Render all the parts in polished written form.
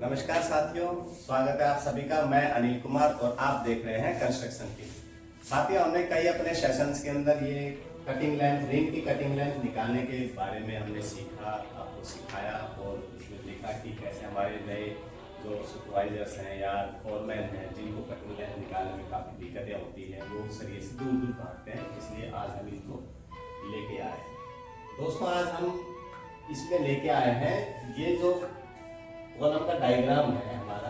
नमस्कार साथियों, स्वागत है आप सभी का। मैं अनिल कुमार और आप देख रहे हैं कंस्ट्रक्शन की। साथियों, हमने कई अपने सेशंस के अंदर ये कटिंग लेंथ, रिंग की कटिंग लेंथ निकालने के बारे में हमने सीखा, आपको सिखाया और उसमें देखा कि कैसे हमारे नए जो सुपरवाइजर्स हैं या फोरमैन हैं जिनको कटिंग लेंथ निकालने में काफ़ी दिक्कतें होती हैं, वो सरिये से दूर दूर भागते हैं। इसलिए आज हम इनको लेके आए हैं। दोस्तों, आज हम इसमें लेके आए हैं ये जो कॉलम का डायग्राम है हमारा।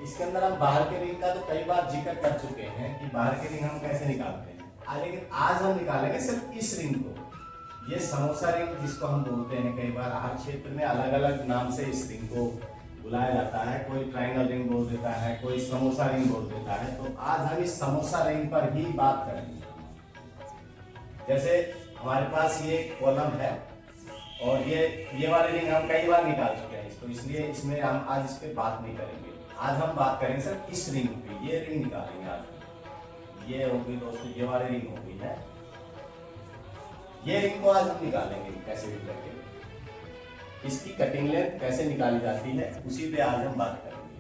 इसके अंदर हम बाहर के रिंग का तो कई बार जिक्र कर चुके हैं कि बाहर के रिंग हम कैसे निकालते हैं, लेकिन आज हम निकालेंगे सिर्फ इस रिंग को। ये समोसा रिंग जिसको हम बोलते हैं, कई बार हर क्षेत्र में अलग अलग नाम से इस रिंग को बुलाया जाता है। कोई ट्रायंगल रिंग बोल देता है, कोई समोसा रिंग बोल देता है। तो आज हम इस समोसा रिंग पर ही बात करेंगे। जैसे हमारे पास ये कॉलम है और ये वाले रिंग हम कई बार निकाल चुके हैं इसको, इसलिए इसमें हम आज इस पे बात नहीं करेंगे। आज हम बात करेंगे सिर्फ इस रिंग पे। ये रिंग निकालेंगे आज। ये होगी दोस्तों, ये वाली रिंग होगी है। ये रिंग को आज हम निकालेंगे कैसे भी करके। इसकी कटिंग लेंथ कैसे निकाली जाती है उसी पे आज हम बात करेंगे।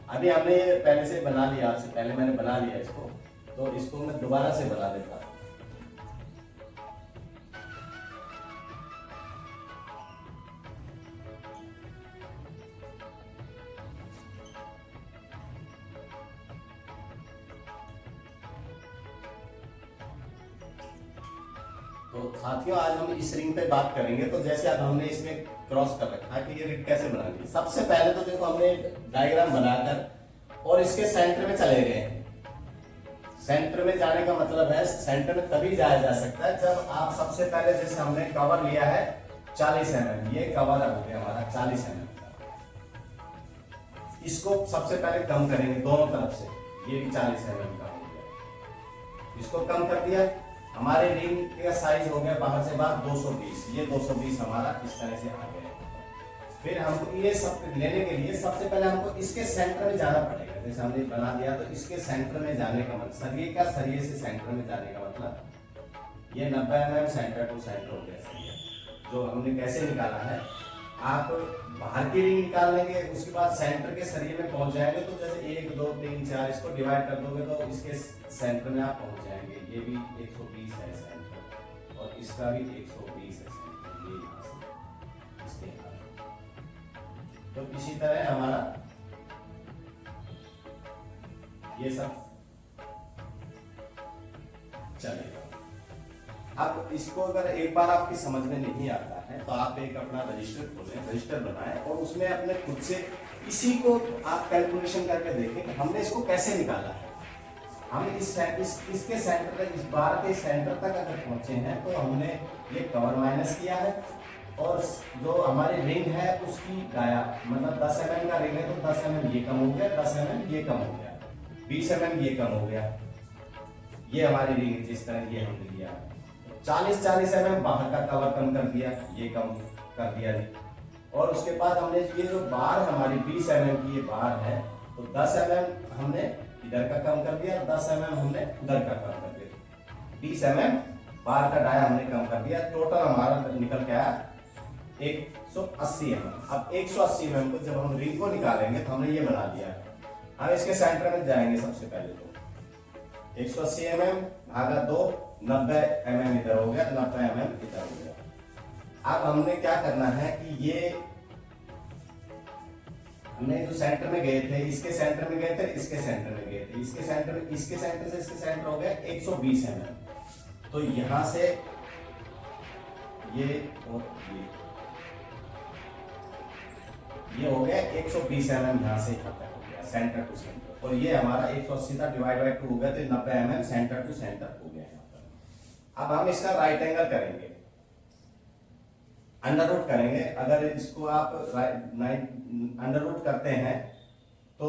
अभी हमने पहले से बना लिया, आपसे पहले मैंने बना लिया इसको, तो इसको मैं दोबारा से बना देता हूँ। तो साथियों, आज हम इस रिंग पे बात करेंगे। तो जैसे अब हमने इसमें क्रॉस कर रखा है कि ये रिंग कैसे बनानी है। सबसे पहले तो देखो, हमने डायग्राम बनाकर और इसके सेंटर में चले गए हैं। सेंटर में जाने का मतलब है, सेंटर में तभी जाया जा सकता है जब आप सबसे पहले, जैसे हमने कवर लिया है 40 mm, ये कवर हो गया हमारा 40 mm। इसको सबसे पहले कम करेंगे दोनों तरफ से। ये भी 40 mm का हो गया, इसको कम कर दिया। हमारे रिंग का साइज हो गया बाहर से बाहर 220। ये 220 हमारा इस तरह से आ गया। फिर हमको ये सब लेने के लिए सबसे पहले हमको इसके सेंटर में जाना पड़ेगा। जैसे हमने बना दिया तो इसके सेंटर में जाने का मतलब, सरिये से सेंटर में जाने का मतलब, ये 90 mm सेंटर टू सेंटर हो गया सरिया। जो हमने कैसे निकाला है, आप बाहर की रिंग निकाल लेंगे, उसके बाद सेंटर के सरिये में पहुंच जाएंगे। तो जैसे 1 2 3 4 इसको डिवाइड कर दोगे तो इसके सेंटर में आप पहुंच जाएंगे। ये भी 120 है सेंटर, और इसका भी 120 है सेंटर। ये यहाँ से इसके यहाँ। तो इसी तरह हमारा ये सब चलेगा। अब इसको अगर एक बार आपकी समझ में नहीं आता है तो आप एक अपना रजिस्टर खोलें, रजिस्टर बनाएं और उसमें अपने खुद से इसी को आप कैलकुलेशन करके देखें कि हमने इसको कैसे निकाला है। हम इसके सेंटर तक, इस बार के सेंटर तक अगर पहुंचे हैं तो हमने ये कवर माइनस किया है, और जो हमारी रिंग है उसकी डाया, मतलब 10 mm का रिंग है तो 10 mm ये कम हो गया, 10 mm ये कम हो गया, 20 mm ये कम हो गया। ये हमारी रिंग जिस तरह ये हमने लिया, 40 mm बाहर का कवर कम कर दिया, ये कम कर दिया जी। और उसके बाद हमने ये जो बार हमारी 20 mm की ये बार है, तो 10 mm हमने इधर का कम कर दिया, 10 mm हमने उधर का कम कर दिया। 20 mm बार का डाया हमने कम कर दिया। टोटल हमारा निकल के आया 180 mm। अब 180 mm को जब हम रिंग को निकालेंगे तो हमने ये बना लिया है। हम इसके सेंटर में जाएंगे सबसे पहले। तो 180 mm भागा 2, 90 mm इधर हो गया, 90 mm इधर हो गया। अब हमने क्या करना है कि ये हमने जो सेंटर में गए थे, इसके सेंटर में गए थे, इसके सेंटर में गए थे, इसके सेंटर में, इसके सेंटर से इसके सेंटर हो गया 120 mm। तो यहां से ये और ये हो गया 120 mm। यहां से यहां तक हो गया सेंटर टू सेंटर, और ये हमारा 180 था डिवाइड बाय 2 हो गया, तो 90 mm सेंटर टू सेंटर हो गया यहाँ पर। अब हम इसका राइट एंगल करेंगे, अंडर रूट करेंगे। अगर इसको आप अंडर रूट करते हैं तो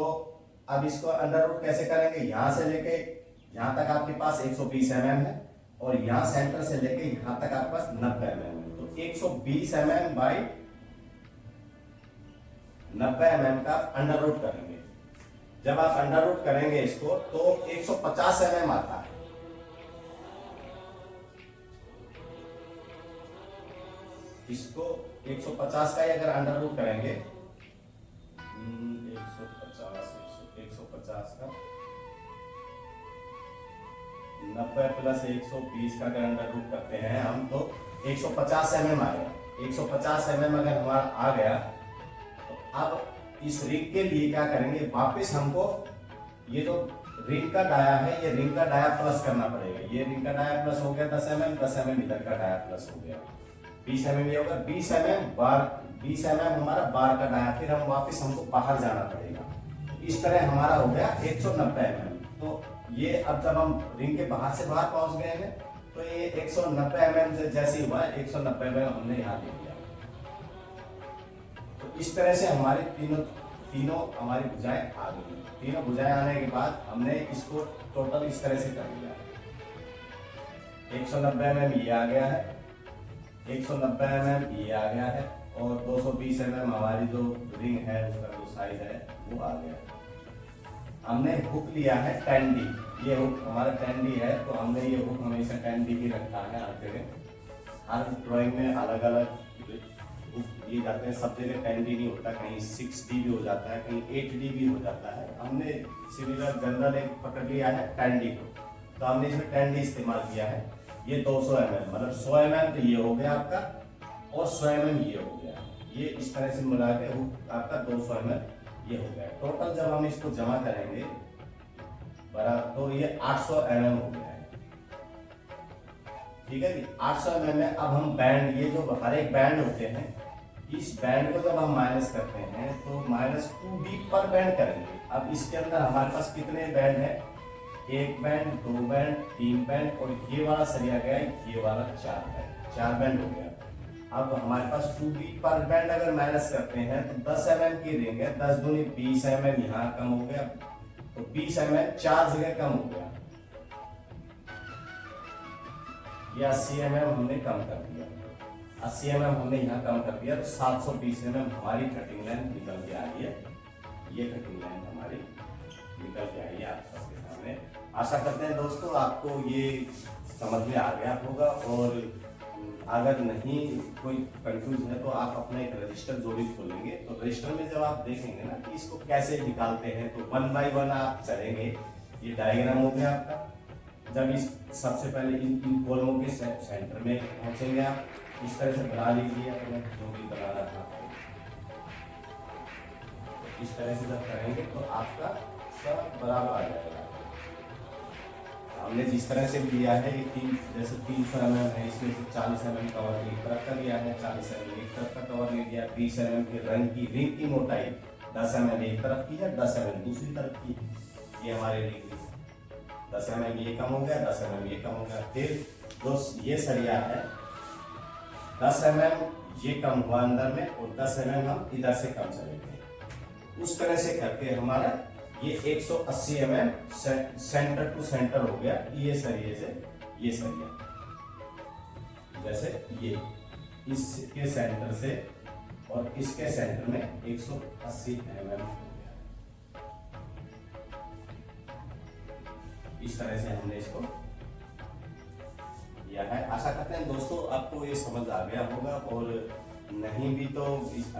अब इसको अंडर रूट कैसे करेंगे, यहां से लेके यहां तक आपके पास 120 mm है, और यहां सेंटर से लेके यहां तक आपके पास 90 mm है। तो 120 mm बाई 90 mm का अंडर रूट करेंगे। जब आप अंडर रूट करेंगे इसको तो 150 mm आता है। इसको 150 का ही अगर अंडर रूट करेंगे, 150 का 90 प्लस 120 का अगर अंडर रूट करते हैं हम तो 150 mm आ गया। 150 mm अगर हमारा आ गया तो अब इस रिंग के लिए क्या करेंगे, वापस हमको ये जो रिंग का डाया है, ये रिंग का डाया प्लस करना पड़ेगा। ये रिंग का डाया प्लस हो गया 10 mm, 10 mm इधर का डाया प्लस हो गया 20 mm, ये होगा 20 mm बार, 20 mm हमारा बार का डाया, फिर हम वापस हमको बाहर जाना पड़ेगा। इस तरह हमारा हो गया 190 mm। तो ये अब जब हम रिंग के बाहर से बाहर पहुंच गए हैं तो ये 190 mm से जैसे ही हुआ 190 mm हमने यहाँ ले लिया। तो इस तरह से हमारे तीनों हमारी भुजाएं आ गई। तीनों भुजाएं आने के बाद हमने इसको टोटल इस तरह से कर लिया। 190 mm ये आ गया है, 190 mm ये आ गया है, और 220 mm हमारी जो रिंग है उसका जो साइज है वो आ गया है। हमने हुक लिया है 10D, ये हुक हमारा 10D है, तो हमने ये हुक हमेशा 10D भी रखा है हर जगह। हर ड्राइंग में अलग अलग हुक दिए जाते हैं, सब जगह 10D नहीं होता, कहीं 6D भी हो जाता है, कहीं 8D भी हो जाता है। हमने सिमिलर जनरल एक पकड़ लिया है 10D को, तो हमने इसमें 10D इस्तेमाल किया है। ये 200 mm मतलब 100 mm तो ये हो गया आपका, और 100 mm ये हो गया। ये इस तरह से मिला के हुक आपका 200 mm ये हो गया। टोटल जब हम इसको जमा करेंगे बराबर, तो ये 800 mm हो गया है। ठीक है जी, 800 mm में अब हम बैंड, ये जो हर एक बैंड होते हैं, इस बैंड को जब हम माइनस करते हैं तो -2D पर बैंड करेंगे। अब इसके अंदर हमारे पास कितने बैंड है, 1 बैंड, 2 बैंड, 3 बैंड, और ये वाला सरिया गया, ये वाला 4 बैंड, 4 बैंड हो गया। अब हमारे पास 2D पर बैंड अगर माइनस करते हैं तो 10 mm की रिंग है, 10 दूनी 20 mm यहाँ कम हो गया, तो 20 mm 4 जगह कम हो गया। ये 80 mm हमने कम कर दिया, 80 mm हमने यहाँ कम कर दिया, तो 720 mm हमारी कटिंग लाइन निकल के आ रही है। ये कटिंग लाइन हमारी निकल के आई है आप सबके सामने। आशा करते हैं दोस्तों आपको ये समझ में आ गया होगा, और अगर नहीं कोई कंफ्यूज है तो आप अपना एक रजिस्टर जो भी खोलेंगे, तो रजिस्टर में जब आप देखेंगे ना कि इसको कैसे निकालते हैं, तो 1 बाय 1 आप चलेंगे। ये डायग्राम हो गया आपका। जब इस सबसे पहले इन कॉलमों के सेंटर में पहुंचेंगे, आप इस तरह से बना लीजिए अपने जो भी बनाना था। इस तरह से जब करेंगे तो आपका सब बराबर आ जाएगा। हमने जिस तरह से लिया है, ये जैसे 300 mm है, इसमें से 40 mm कवर एक तरफ का लिया है, 40 mm एक तरफ का कवर ले लिया। 20 mm की रिंग की मोटाई 10 mm एक तरफ की है, 10 mm दूसरी तरफ की। ये हमारे रिंग की 10 mm ये कम हो गया, 10 mm ये कम हो गया। फिर जो ये सरिया है 10 mm ये कम हुआ अंदर में, और 10 mm हम इधर से कम चलेंगे। उस तरह से करके हमारा ये 180 mm सेंटर टू सेंटर हो गया। ये सरिये से ये सरिया, जैसे ये इसके सेंटर से और इसके सेंटर में 180 mm हो गया। इस तरह से हमने इसको किया है। आशा करते हैं दोस्तों आपको ये समझ आ गया होगा, और नहीं भी तो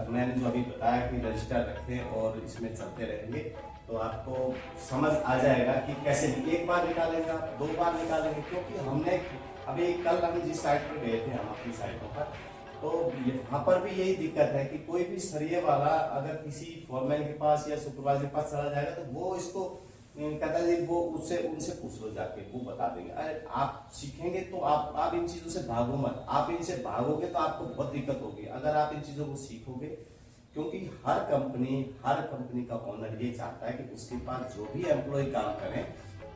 मैंने जो अभी बताया कि रजिस्टर रखें और इसमें चलते रहेंगे तो आपको समझ आ जाएगा कि कैसे एक बार निकालेंगे आप, 2 बार निकालेंगे। क्योंकि हमने अभी कल हम जिस साइट पर गए थे, हम अपनी साइटों पर, तो यहाँ पर भी यही दिक्कत है कि कोई भी सरिये वाला अगर किसी फोरमैन के पास या सुपरवाइजर के पास चला जाएगा तो वो इसको कहता है वो उससे उनसे पूछ लो जाके, वो बता देंगे। अरे आप सीखेंगे तो आप इन चीज़ों से भागो मत। आप इनसे भागोगे तो आपको बहुत दिक्कत होगी अगर आप इन चीज़ों को सीखोगे। क्योंकि हर कंपनी का ओनर ये चाहता है कि उसके पास जो भी एम्प्लॉय काम करें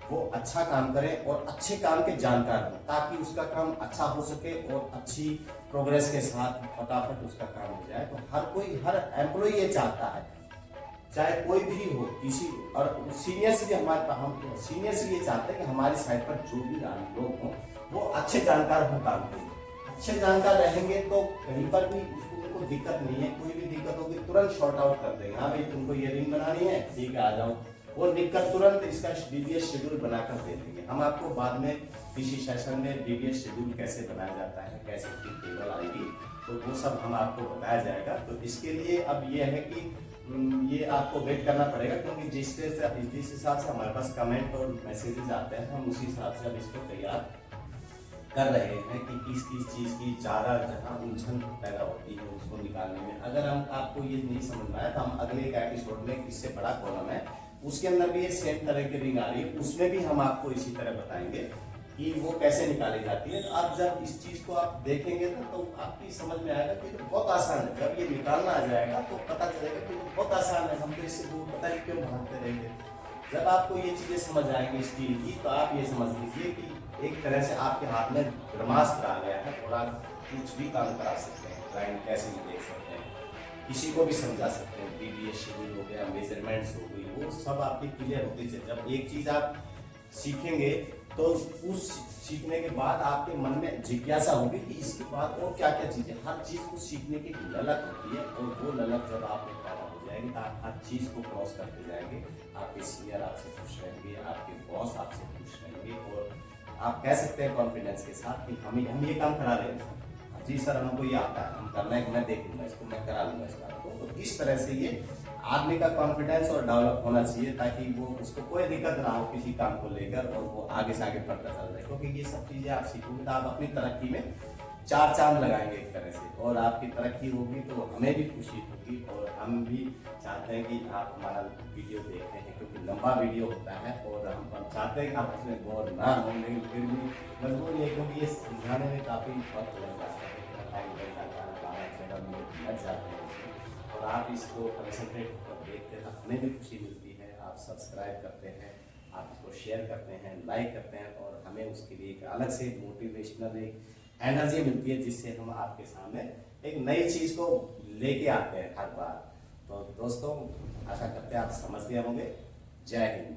वो अच्छा काम करें और अच्छे काम के जानकार हो, ताकि उसका काम अच्छा हो सके और अच्छी प्रोग्रेस के साथ फटाफट उसका काम हो जाए। तो हर एम्प्लॉय ये चाहता है, चाहे कोई भी हो, किसी और सीनियर्स भी हम सीनियर्स भी ये चाहते हैं कि हमारी साइड पर जो भी लोग हों वो अच्छे जानकार हो काम के। अच्छे जानकार रहेंगे तो कहीं पर भी उसको दिक्कत नहीं है। कोई भी दिक्कत होगी तुरंत शॉर्ट आउट कर देंगे। हाँ भाई तुमको ये रिंग बनानी है, ठीक है आ जाओ, और दिक्कत तुरंत इसका डीबीएस शेड्यूल बनाकर दे देंगे। हम आपको बाद में किसी सेशन में डीबीएस शेड्यूल कैसे बनाया जाता है, कैसे उसकी टेबल आएगी, तो वो सब हम आपको बताया जाएगा। तो इसके लिए अब ये है कि ये आपको वेट करना पड़ेगा, क्योंकि जिस हिसाब से हमारे पास कमेंट और मैसेजेस आते हैं, हम उसी हिसाब से अब इसको तैयार कर रहे हैं कि किस किस चीज़ की ज़्यादा जहाँ उलझन पैदा होती है उसको निकालने में। अगर हम आपको ये नहीं समझ में आया तो हम अगले एक एपिसोड में, इससे बड़ा कॉलम है उसके अंदर भी ये सेम तरह की रिंग आ रही है, उसमें भी हम आपको इसी तरह बताएंगे कि वो कैसे निकाली जाती है। तो आप जब इस चीज़ को आप देखेंगे ना तो आपकी समझ में आएगा कि तो बहुत आसान है। जब ये निकालना आ जाएगा तो पता चलेगा कि बहुत आसान है, हम तो इससे दूर पता नहीं क्यों भागते रहेंगे। जब आपको ये चीज़ें समझ आएंगी स्टील की, तो आप ये समझ लीजिए कि एक तरह से आपके हाथ में ब्रह्मास्त्र आ गया है और आप कुछ भी काम करा सकते हैं। क्लाइंट कैसे भी देख सकते हैं, किसी को भी समझा सकते हैं। बीडीएस शेड्यूल हो गया, मेजरमेंट्स हो गई, वो सब आपकी क्लियर होती है। जब एक चीज़ आप सीखेंगे तो उस सीखने के बाद आपके मन में जिज्ञासा होगी कि इसके बाद और क्या क्या चीज़ें, हर चीज़ को सीखने की ललक होती है। और वो ललक जब आप में पैदा हो जाएगी तो आप हर चीज़ को क्रॉस करके जाएंगे। आपके सीनियर आपसे खुश रहेंगे, आपके बॉस आपसे खुश रहेंगे, और आप कह सकते हैं कॉन्फिडेंस के साथ कि हम ये काम करा रहे हैं सर, जी सर हमको ये आता है, हम करना है, मैं देख लूँगा इसको, मैं करा लूँगा इस बात को। तो इस तरह से ये आदमी का कॉन्फिडेंस और डेवलप होना चाहिए, ताकि वो उसको कोई दिक्कत ना हो किसी काम को लेकर, और वो आगे से आगे बढ़ता चल जाए। क्योंकि ये सब चीज़ें आप सीखोगे तो आप अपनी तरक्की में चार चांद लगाएंगे एक तरह से, और आपकी तरक्की होगी तो हमें भी खुशी होगी। और हम भी चाहते हैं कि आप हमारा वीडियो देखते हैं, क्योंकि लंबा वीडियो होता है और हम चाहते हैं कि आप उसमें गौर ना हो, लेकिन फिर भी मजबूरी है, क्योंकि ये समझाने में काफ़ी वक्त लग जाता है, टाइम लग जाता है, 12-13 मिनट लग जाते हैं इसमें। और आप इसको कंसंट्रेट होकर देखते हैं, हमें भी खुशी मिलती है। आप सब्सक्राइब करते हैं, आप इसको शेयर करते हैं, लाइक करते हैं, और हमें उसके लिए एक अलग से मोटिवेशनल एक एनर्जी मिलती है, जिससे हम आपके सामने एक नई चीज़ को लेके आते हैं हर बार। तो दोस्तों, आशा करते हैं आप समझ गए होंगे। जय हिंद।